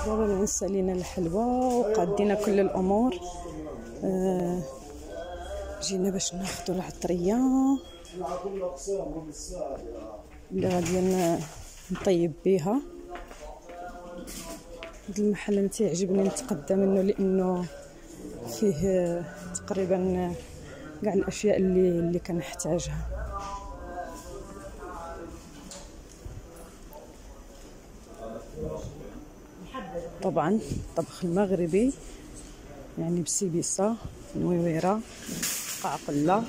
دابا نعس علينا الحلوى وقادينا كل الامور. جينا باش ناخذوا العطريه اللي غادي نطيب بها. هذا المحل انا تيعجبني نتقدى منه لانه فيه تقريبا كاع الاشياء اللي كنحتاجها. طبعا الطبخ المغربي يعني بسيبيسه، نويويره، قعقله،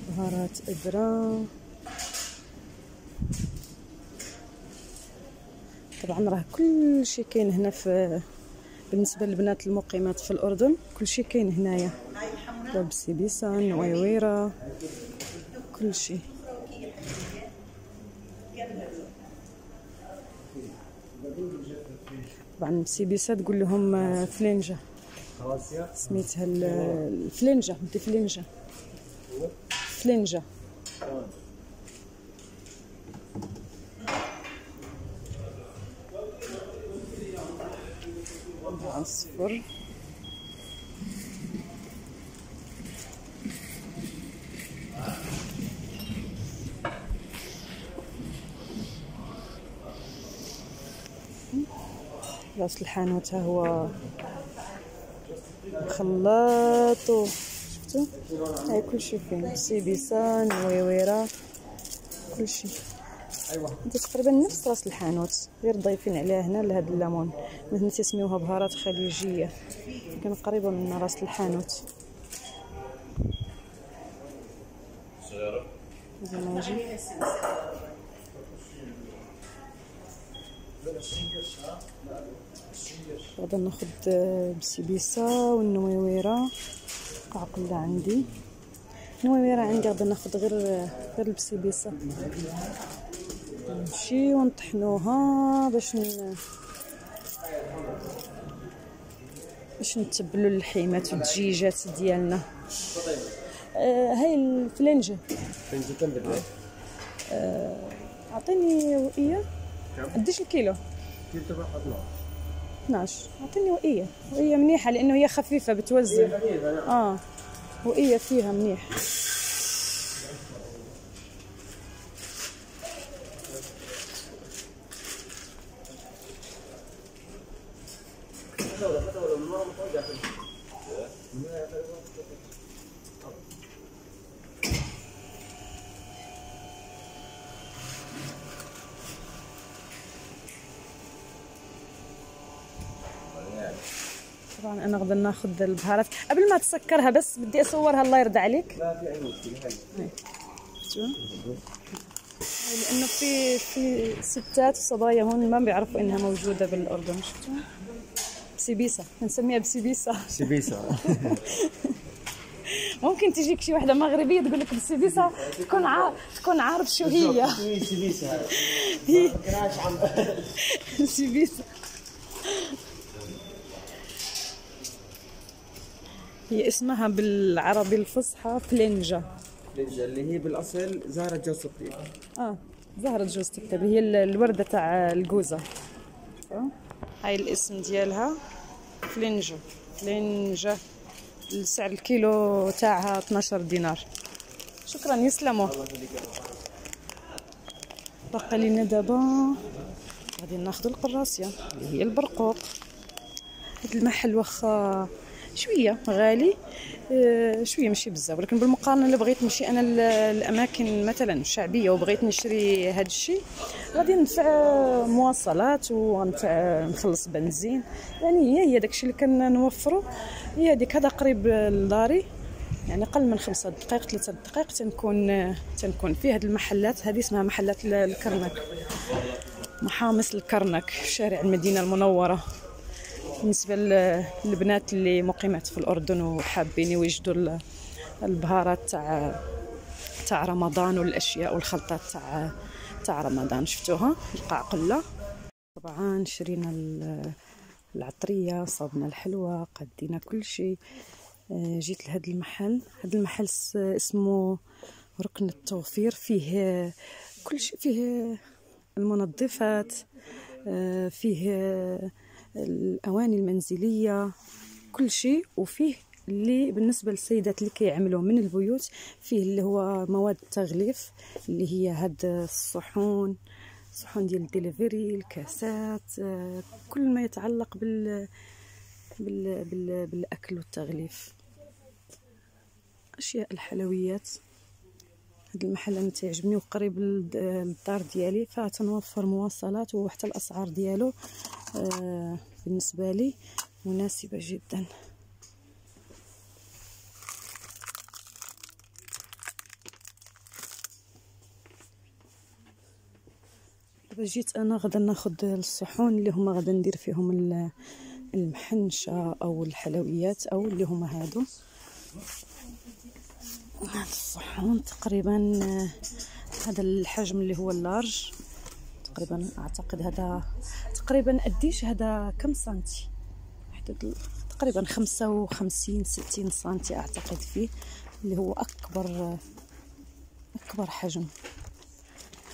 بهارات ابره. طبعا راه كل شيء كاين هنا بالنسبه للبنات المقيمات في الاردن، كل شيء كاين هنايا، بسيبيسه، نويويره، كل شيء. طبعا بسيبيسه تقول لهم فلنجه، سميتها الفلنجه، بدي فلنجه فلنجه. صفر راس الحانوت ها هو خلاط. شفتوا هاي كل شيء فين، سيبيسان، نويويره، كل شيء. انت تقريبا نفس راس الحانوت، غير ضايفين عليها هنا لهاد الليمون، مثلا تسميوها بهارات خليجيه، كان قريبه من راس الحانوت. زماجي غادي ناخذ بسيبيسه والنويويره، قعقله عندي، نويويره عندي، غادي ناخذ غير البسيبيسه، نمشي ونطحنوها باش نتبلوا اللحيمات والدجيجات ديالنا. هاي الفلنجه كم بدها؟ اعطيني وقيه. قديش الكيلو؟ كيلو تبع 12. اعطيني وقيه منيحه لانه هي خفيفه بتوزن. وقيه فيها منيح. طبعا انا غادي ناخذ البهارات قبل ما تسكرها، بس بدي اصورها الله يرضى عليك. لا في اي مشكله. لانه في ستات وصبايا هون ما بيعرفوا انها موجوده بالاردن. شفتوا بسيبيسه، نسميها بسيبيسه. سيبيسه. ممكن تجيك شي وحده مغربيه تقول لك بسيبيسه، تكون عارف شو هي. سيبيسه هي سيبيسه هي اسمها بالعربي الفصحى فلنجه. فلنجه اللي هي بالاصل زهره جوز الطيب. زهره جوز الطيب، هي الورده تاع الجوزه. هاي الاسم ديالها فلنجه. السعر الكيلو تاعها 12 دينار. شكرا، يسلموا. بقى لينا دابا غادي ناخذ القراصيه اللي هي البرقوق. هذا المحل واخا شويه غالي، شويه ماشي بزاف، ولكن بالمقارنه اللي بغيت نمشي انا الاماكن مثلا الشعبيه وبغيت نشري هذا الشيء، غادي ندفع مواصلات وغندفع نخلص بنزين. يعني هي داكشي اللي كنوفروا، هي هذيك. هذا قريب لداري، يعني اقل من 5 دقائق 3 دقائق تنكون فيه. هذه المحلات هذه اسمها محلات الكرنك، محامص الكرنك في شارع المدينه المنوره. بالنسبه للبنات اللي مقيمات في الاردن وحابين يوجدوا البهارات تاع رمضان والاشياء والخلطات تاع رمضان. شفتوها القعقله. طبعا شرينا العطريه، صابنا الحلوى، قدينا كل شيء. جيت لهذا المحل. هذا المحل اسمه ركن التوفير، فيه كل شيء، فيه المنظفات، فيه الأواني المنزلية، كل شيء. وفيه اللي بالنسبة للسيدات اللي كيعملوا من البيوت، فيه اللي هو مواد التغليف اللي هي هاد الصحون ديال الدليفري، الكاسات، كل ما يتعلق بالاكل والتغليف، اشياء الحلويات. هاد المحل انا تيعجبني وقريب للدار ديالي، فتنوفر مواصلات، وحتى الاسعار ديالو بالنسبه لي مناسبه جدا. دابا جيت انا غدا ناخذ الصحون اللي هما غدا ندير فيهم المحنشه او الحلويات، او اللي هما هادو. هاد الصحون تقريبا هذا الحجم اللي هو اللارج، تقريبا اعتقد هذا تقريبا قديش هذا كم سنتي، حدود تقريبا 55 60 سنتي اعتقد فيه، اللي هو اكبر حجم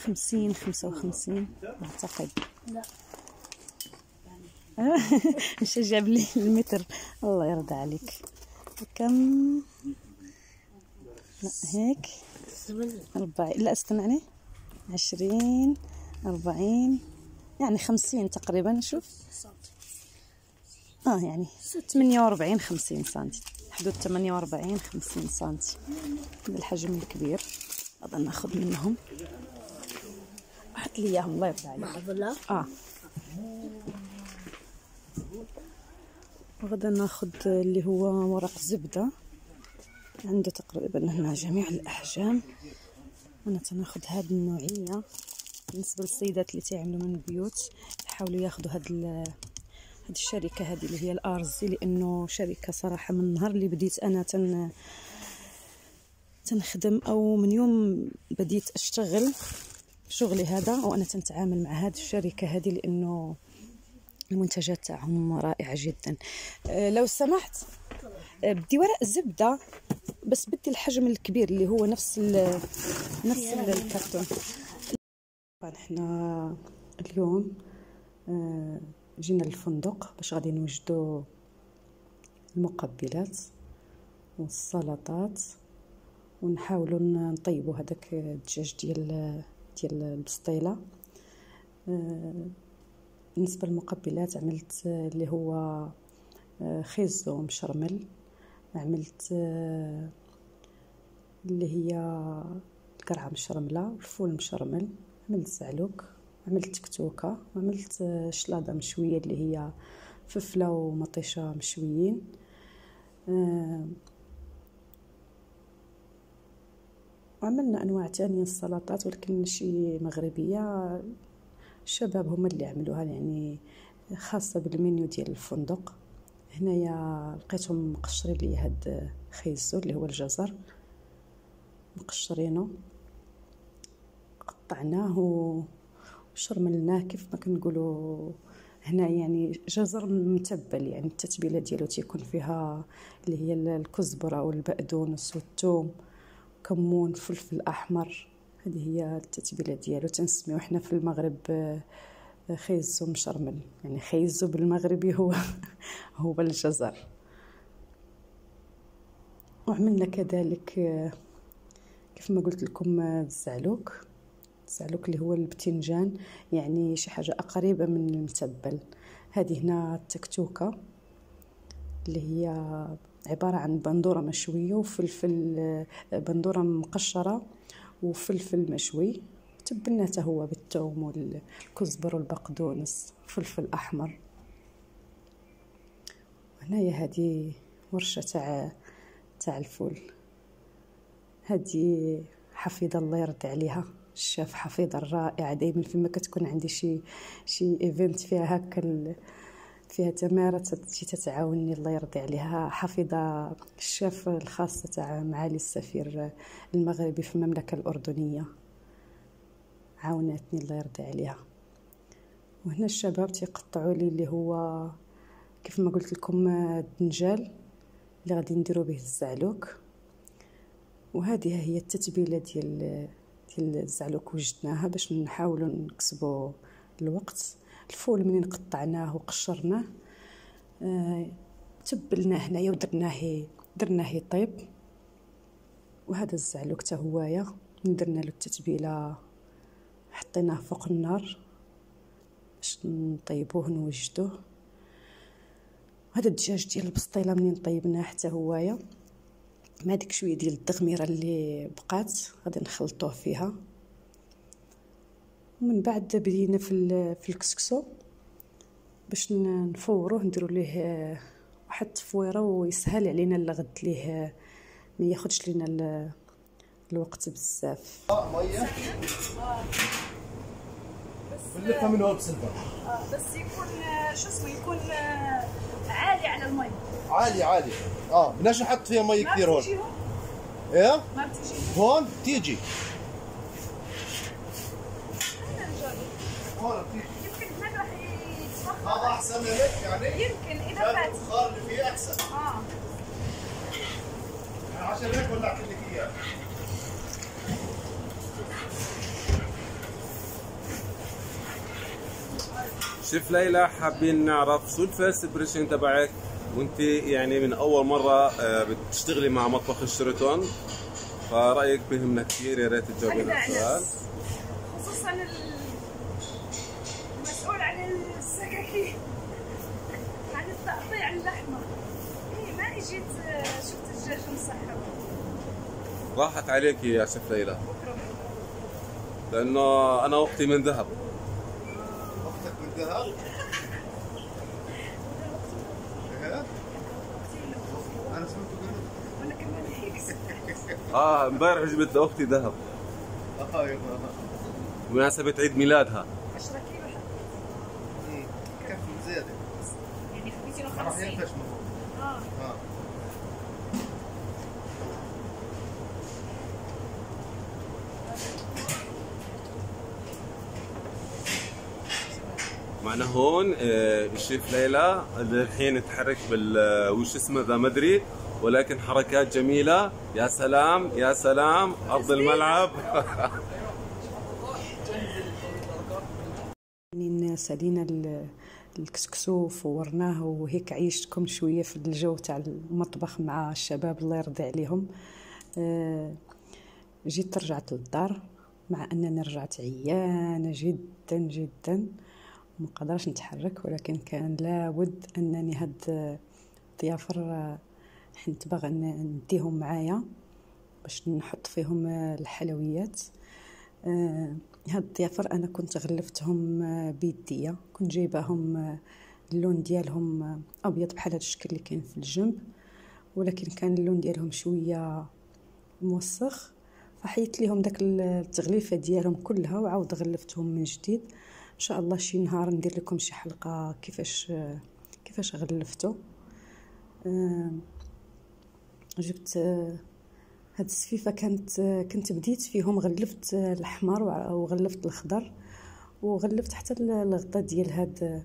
50 55 اعتقد. لا مش جاب لي المتر، الله يرضى عليك. كم؟ لا هيك 40، لا استنعني، 20 40 يعني 50 تقريبا. شوف يعني 48 50 سنتي، حدود 48 50 سنتي. هذا الحجم الكبير غادي ناخذ منهم، حط لي اياهم الله يرضى عليك. وغدا ناخذ اللي هو ورق زبده، عنده تقريبا هنا جميع الاحجام. انا تناخذ هذه النوعيه بالنسبه للسيدات اللي تعملوا من البيوت، يحاولوا ياخذوا هذه الشركه هذه اللي هي الارزي، لانه شركه صراحه من النهار اللي بديت انا تنخدم، او من يوم بديت اشتغل شغلي هذا وانا تنتعامل مع هذه الشركه هذه، لانه المنتجات تاعهم رائعه جدا. لو سمحت بدي ورق زبده، بس بدي الحجم الكبير اللي هو نفس الكرتون. طبعا احنا اليوم جينا للفندق باش غادي نوجدوا المقبلات والسلطات، ونحاولوا نطيبوا هذاك الدجاج ديال البسطيله. بالنسبه للمقبلات عملت اللي هو خيزو مشرمل، عملت اللي هي القرعه مشرمله والفول مشرمل، عملت زعلوك، عملت تكتوكه، عملت شلاضه مشويه اللي هي فلفله ومطيشه مشويين. وعملنا انواع تانية السلطات، ولكن شي مغربيه، الشباب هما اللي عملوها، يعني خاصه بالمنيو ديال الفندق. هنايا لقيتهم مقشرين لي هاد خيزو اللي هو الجزر، مقشرينه قطعناه وشرملناه كيف ما كنقولوا هنا، يعني جزر متبل، يعني التتبيله ديالو تيكون فيها اللي هي الكزبره والبقدونس والثوم، كمون، فلفل احمر. هذه هي التتبيله ديالو، تنسميو احنا في المغرب خيزو مشرمل، يعني خيزو بالمغربي هو الجزر. وعملنا كذلك كيف ما قلت لكم الزعلوك اللي هو البتنجان، يعني شي حاجه قريبه من المتبل. هذه هنا التكتوكه اللي هي عباره عن بندوره مشويه وفلفل، بندوره مقشره وفلفل مشوي، تبلناته هو بالثوم والكزبر والبقدونس وفلفل احمر. هنايا هذه ورشه تاع الفول، هذه حفيظه الله يرضي عليها، الشيف حفيظه الرائعه. دائما فيما كتكون عندي شي ايفنت فيها هكا فيها تماره تجي تتعاونني، الله يرضي عليها. حفيظه الشيف الخاصه تاع معالي السفير المغربي في المملكه الاردنيه، عاونتني الله يرضي عليها. وهنا الشباب تيقطعوا لي اللي هو كيف ما قلت لكم الدنجال اللي غادي نديرو به الزعلوك. وهذه هي التتبيله ديال الزعلوك وجدناها باش نحاولوا نكسبوا الوقت. الفول منين قطعناه وقشرناه تبلناه هنايا درناه يطيب. وهذا الزعلوك حتى هوايا درنا له التتبيله حطيناه فوق النار باش نطيبوه نوجدوه. هذا الدجاج ديال البسطيله منين طيبناه حتى هوايا مع ديك شويه ديال الدغميره اللي بقات غادي نخلطوه فيها. ومن بعد بدينا في الكسكسو باش نفوروه نديروا ليه واحد التفويره ويسهل علينا الغد ليه ما ياخذش لينا الوقت بزاف. ميه بلفها من هون بسلفها بس يكون شو اسمه يكون عالي على المي. عالي بدناش نحط فيها مي كثير هون. ايه ما بتجي هون بتيجي هون بتيجي. يمكن هذا راح يتفخر. هذا احسن لك يعني يمكن اذا فات البخار اللي فيه احسن. يعني عشان هيك ولعت لك اياه. شيف ليلى، حابين نعرف شو الفيرست امبريشن تبعك وانت يعني من اول مره بتشتغلي مع مطبخ الشيراتون، فرايك بهمنا كثير، يا ريت تجاوبينا السؤال. خصوصا المسؤول عن السكاكين عن تقطيع اللحمه. ما اجيت شفت الدجاج مسحب. راحت عليك يا شيف ليلى، لانه انا وقتي من ذهب. وقتك من ذهب؟ ايه؟ انا سمعت وانا كمان هيك. امبارح جبت لاختي ذهب بمناسبة عيد ميلادها. 10 كيلو حطيت. كفي زياده يعني حبيتي له راح 50. ينفش من هون. معنا هون الشيف ليلى الحين تحرك وش اسمه ذا ما ادري، ولكن حركات جميله. يا سلام يا سلام، ارض الملعب. منين سالينا الكسكسو فورناه وهيك عيشتكم شويه في الجو تاع المطبخ مع الشباب الله يرضي عليهم. جيت رجعت للدار مع انني رجعت عيانه جدا جدا ما قدرش نتحرك، ولكن كان لابد انني هاد الضيافر حنت باغا نديهم معايا باش نحط فيهم الحلويات. هاد الضيافر انا كنت غلفتهم بيديا، كنت جايباهم اللون ديالهم ابيض بحال هاد الشكل اللي كاين في الجنب، ولكن كان اللون ديالهم شويه موسخ، فحيت ليهم داك التغليفه ديالهم كلها وعاود غلفتهم من جديد. ان شاء الله شي نهار ندير لكم شي حلقه كيفاش غلفتو. جبت هاد السفيفه كنت بديت فيهم، غلفت الاحمر وغلفت الخضر وغلفت حتى الغطاء ديال هاد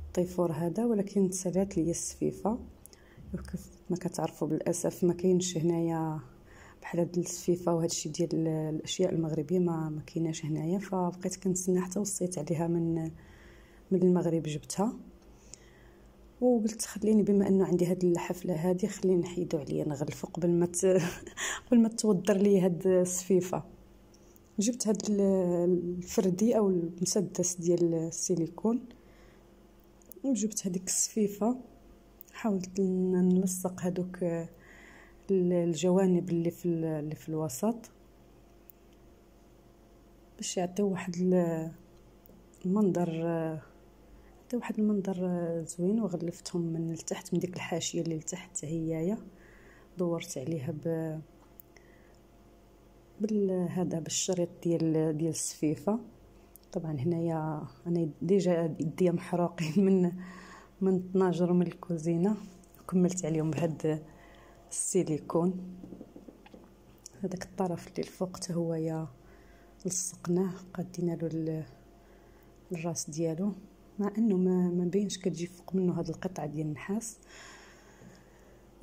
الطيفور هذا، ولكن تسالات لي السفيفه. كيف ما كتعرفوا بالاسف ما كاينش هنايا بحال هاد السفيفه وهاد الشيء ديال الاشياء المغربيه ما كايناش هنايا، فبقيت كنتسنى حتى وصيت عليها من المغرب جبتها. وقلت خليني بما انه عندي هاد الحفله هذه خليني نحيدو عليا نغلفو قبل ما توضر لي هاد السفيفه. جبت هاد الفردي او المسدس ديال السيليكون وجبت هذيك السفيفه، حاولت نلصق هذوك الجوانب اللي في الوسط باش يعطيو واحد المنظر زوين. وغلفتهم من التحت من ديك الحاشيه اللي لتحت هيايا، دورت عليها هذا بالشريط ديال السفيفه. طبعا هنايا انا ديجا يديا محروقين من الطناجر من الكوزينه، وكملت عليهم بهاد السيليكون. هذاك الطرف اللي الفوق حتى هو لصقناه، قادينا له الراس ديالو، مع انه ما بينش كتجي فوق منه هاد القطعه ديال النحاس.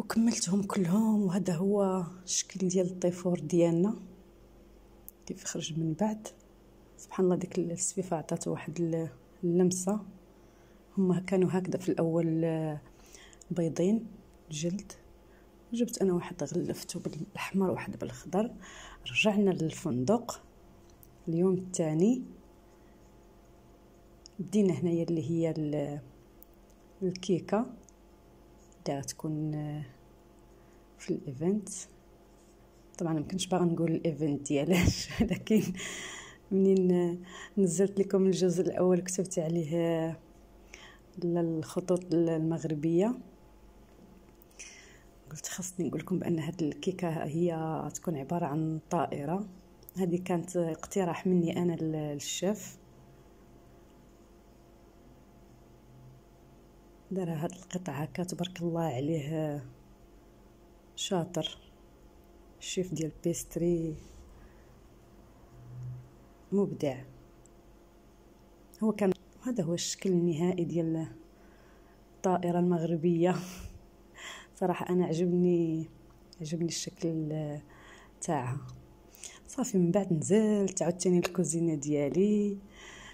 وكملتهم كلهم. وهذا هو الشكل ديال الطيفور ديالنا كيف خرج من بعد. سبحان الله ديك السفيفه عطاتو واحد اللمسه. هما كانوا هكذا في الاول بيضين جلد، جبت انا واحد غلفته بالاحمر واحد بالخضر. رجعنا للفندق اليوم الثاني، بدينا هنايا اللي هي الكيكه اللي غتكون في الايفنت. طبعا ما كنتش باغا نقول الايفنت ديالاش لكن منين نزلت لكم الجزء الاول كتبت عليه الخطوط المغربيه، قلت خاصني نقول لكم بان هاد الكيكه هي تكون عباره عن طائره. هذه كانت اقتراح مني انا للشيف، دار هاد القطع هكا تبارك الله عليه، شاطر الشيف ديال البيستري مبدع. هو كان هذا هو الشكل النهائي ديال الطائره المغربيه. صراحه انا عجبني الشكل تاعها. صافي من بعد نزلت عاوتاني الكوزينه ديالي.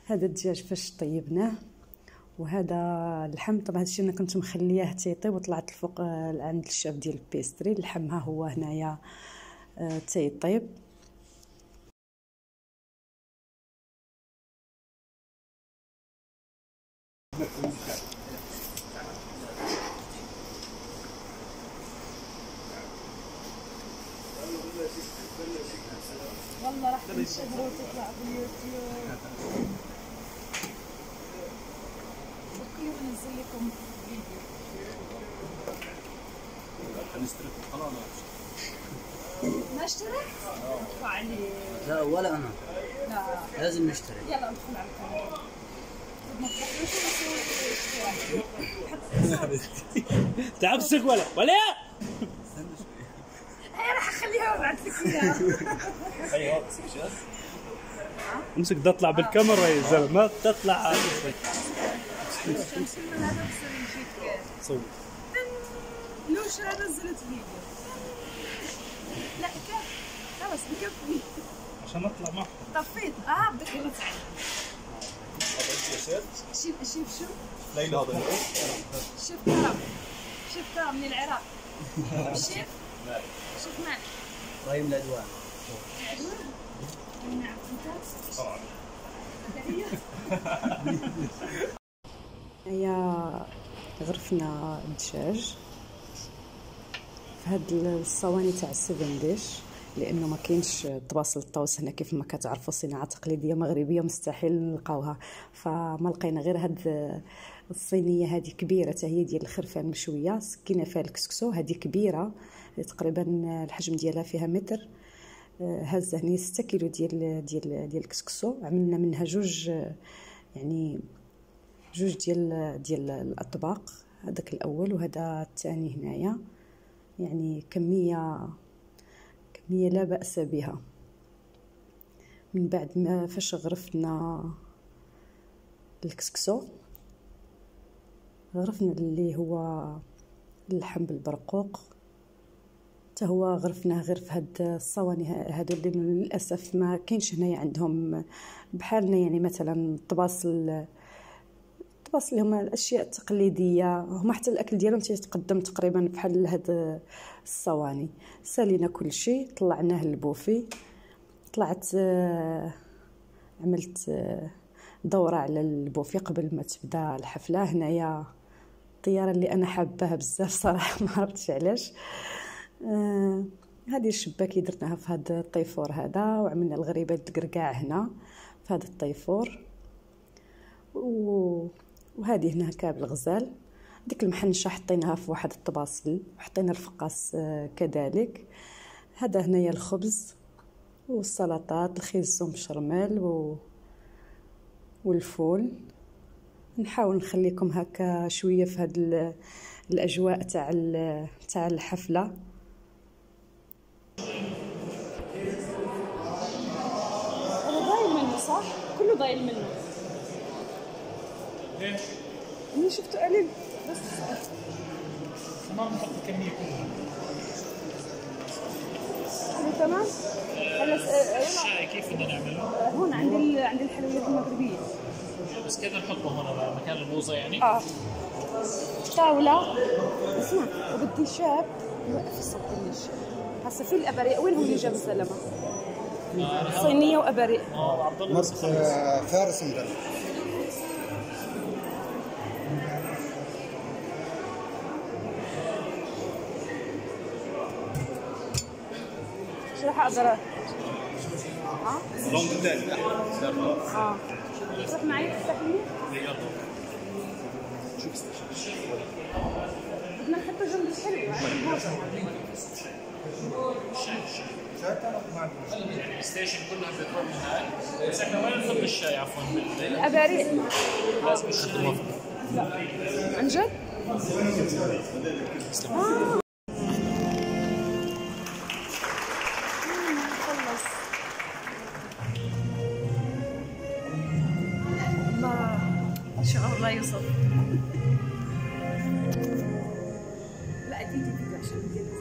هذا الدجاج فاش طيبناه، وهذا اللحم طبعا هادشي انا كنت مخلياه تيطيب وطلعت الفوق عند الشيف ديال البيستري. اللحم ها هو هنايا تيطيب. والله راح تنشهر وتطلع باليوتيوب. بكري وننزل لكم فيديو. نشترك في القناة ما اشتركت؟ ادفع عليه. لا ولا أنا. لا لازم نشترك. يلا ادخل على القناة. ما تروحوش ونسوي اشتراك. تعبسك ولا هي راح اخليها وابعث لك اياها. امسك ده اطلع بالكاميرا يا زلمه، ما تطلع صور. لوش انا نزلت فيديو. لا كيف خلاص بكفي عشان اطلع معك. طفيت. بدك يلا تعال. شوف ليلى هذا شوف كرم من العراق. شوف معنا ابراهيم العدوان. نعم طبعا. هيا غرفنا الدجاج في هاد الصواني تاع السيفن ديش، لانه ما كاينش طباس الطوس هنا كيف ما كتعرفوا، صناعه تقليديه مغربيه مستحيل نلقاوها. فما لقينا غير هاد الصينيه هذه كبيره حتى هي ديال الخرفان مشويه، سكينه فيها الكسكسو هذه كبيره تقريبا الحجم ديالها فيها متر. هازه هني 6 كيلو ديال الكسكسو. عملنا منها جوج، يعني جوج ديال الاطباق، هذاك الاول وهذا الثاني هنايا. يعني كميه لا باس بها. من بعد ما فاش غرفنا الكسكسو، غرفنا اللي هو اللحم بالبرقوق، حتى هو غرفناه غير في هاد الصواني هادو اللي للاسف ما كاينش هنايا عندهم بحالنا. يعني مثلا الطباس اللي هما الاشياء التقليديه، هما حتى الاكل ديالهم تيتقدم تقريبا بحال هاد الصواني. سالينا كل شيء، طلعناه للبوفي. طلعت عملت دوره على البوفي قبل ما تبدا الحفله. هنايا الطياره اللي انا حاباها بزاف صراحه، ما عرفتش علاش. هذه الشباكي درناها في هذا الطيفور هذا، وعملنا الغريبات القرقاع هنا في هذا الطيفور. وهذه هنا كاب الغزال. ديك المحنشه حطيناها في واحد الطباصل، وحطينا الفقاس كذلك. هذا هنايا الخبز والسلطات، الخيزو مشرمل والفول. نحاول نخليكم هكا شويه في هاد الاجواء تاع الحفله. انا ضايل منه صح؟ كله ضايل منه. اني شفته قليل بس تمام نحط الكميه كلها. تمام. هلا الشاي كيف بدنا نعمله؟ هون عند الحلويات المغربيه. بس كذا نحطه هون مكان البوظه يعني؟ طاوله. اسمع، وبدي شاب يوقف الصوت. هسه في الابريق، وين هو اللي جاب الزلمه؟ صينيه وابريق. عبد الله فارس مدرب. شو راح اقدر لونج ثاني. تروح معي تفتح لي؟ بدنا نحطه جنب الحلو الستيشن كلها بيطلع من هاي. بس احنا وين نحط الشاي عفوا؟ الاباريق. لازم الشاي. لا عن جد؟ خلص. الله ان شاء الله يوصل. لا اديني فيديو عشان بدي انزل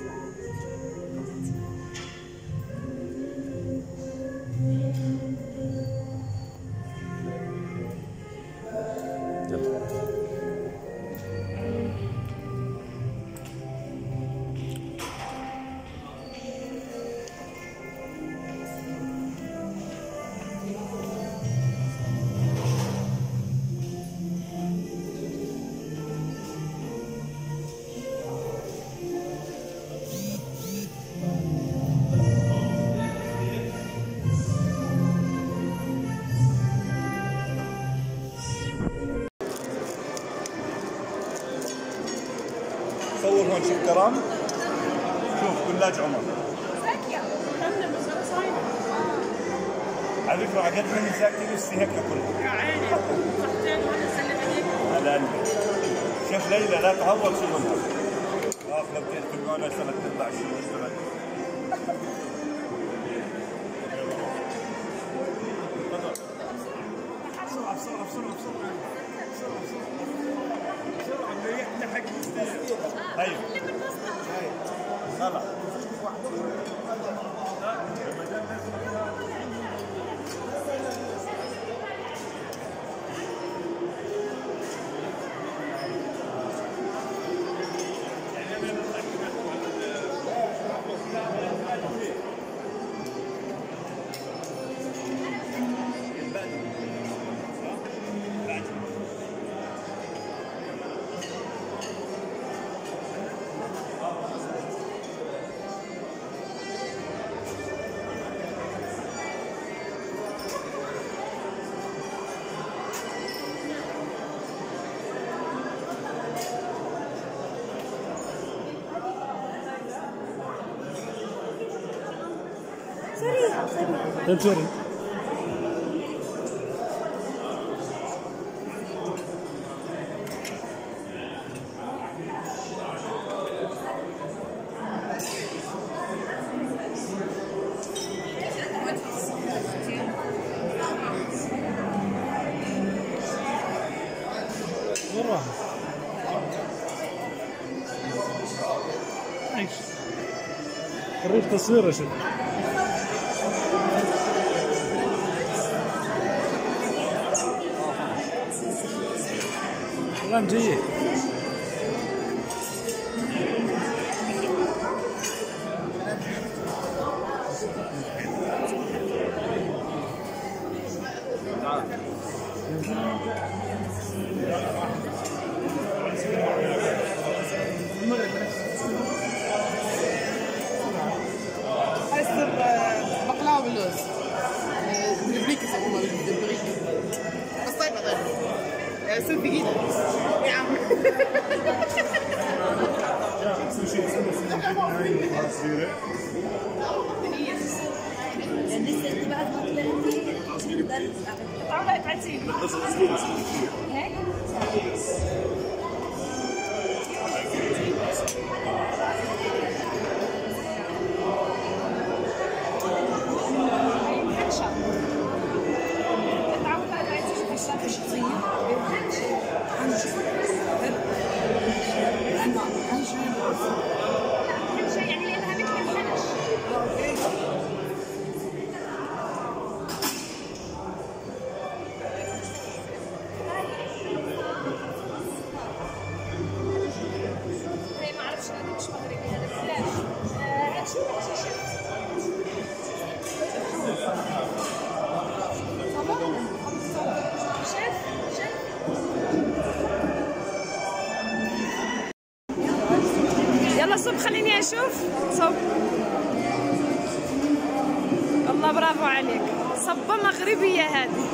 صور هون شوف كرم، شوف كلاج عمر. على فكرة على قد ما هي ساكتة بس في هيك كلها. يا عيني صحتين وهذا سلم عليك. على قلبي. شوف ليلى لا تهور شغلها. لو كنت في المعنى سنة تطلع شو اشتغل. بسرعة بسرعة بسرعة بسرعة بسرعة بدنا يفتح حق مستشفى. ايوه خلاص سوري. وين راح؟ عيش. خريج تصوير شو؟ كلام جيد. هاي يصير بقلاوه باللوز بالبريك يسموها بالبريك بس طيبه يصير ثقيله يا عم لسه انت بعد ما طلعتي طلعت بعدين هيك عنجو شوف صب. الله برافو عليك، صبة مغربية هذه.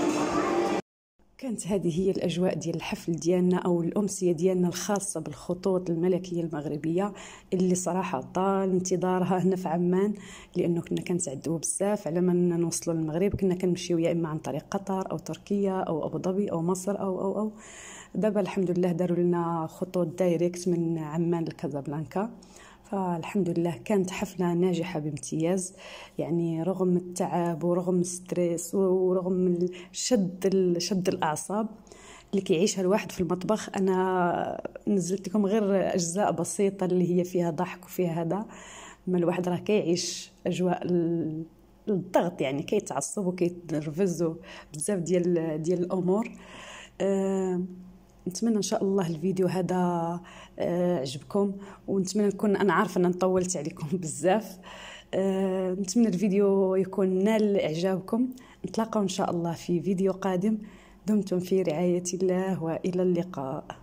كانت هذه هي الأجواء ديال الحفل ديالنا أو الأمسية ديالنا الخاصة بالخطوط الملكية المغربية، اللي صراحة طال انتظارها هنا في عمان، لأنه كنا كنتعذبوا بزاف على ما نوصلوا للمغرب. كنا كنمشيو يا إما عن طريق قطر أو تركيا أو أبو ظبي أو مصر أو دابا الحمد لله داروا لنا خطوط دايركت من عمان لكازابلانكا. فالحمد لله كانت حفلة ناجحة بامتياز، يعني رغم التعب ورغم الستريس ورغم شد الأعصاب اللي كيعيشها الواحد في المطبخ. أنا نزلت لكم غير أجزاء بسيطة اللي هي فيها ضحك وفيها هذا، ما الواحد راه كيعيش أجواء الضغط، يعني كيتعصب وكيتنرفز بزاف ديال الأمور. نتمنى ان شاء الله الفيديو هذا عجبكم، ونتمنى نكون انا عارفه ان طولت عليكم بزاف. نتمنى الفيديو يكون نال اعجابكم. نتلاقاو ان شاء الله في فيديو قادم. دمتم في رعاية الله والى اللقاء.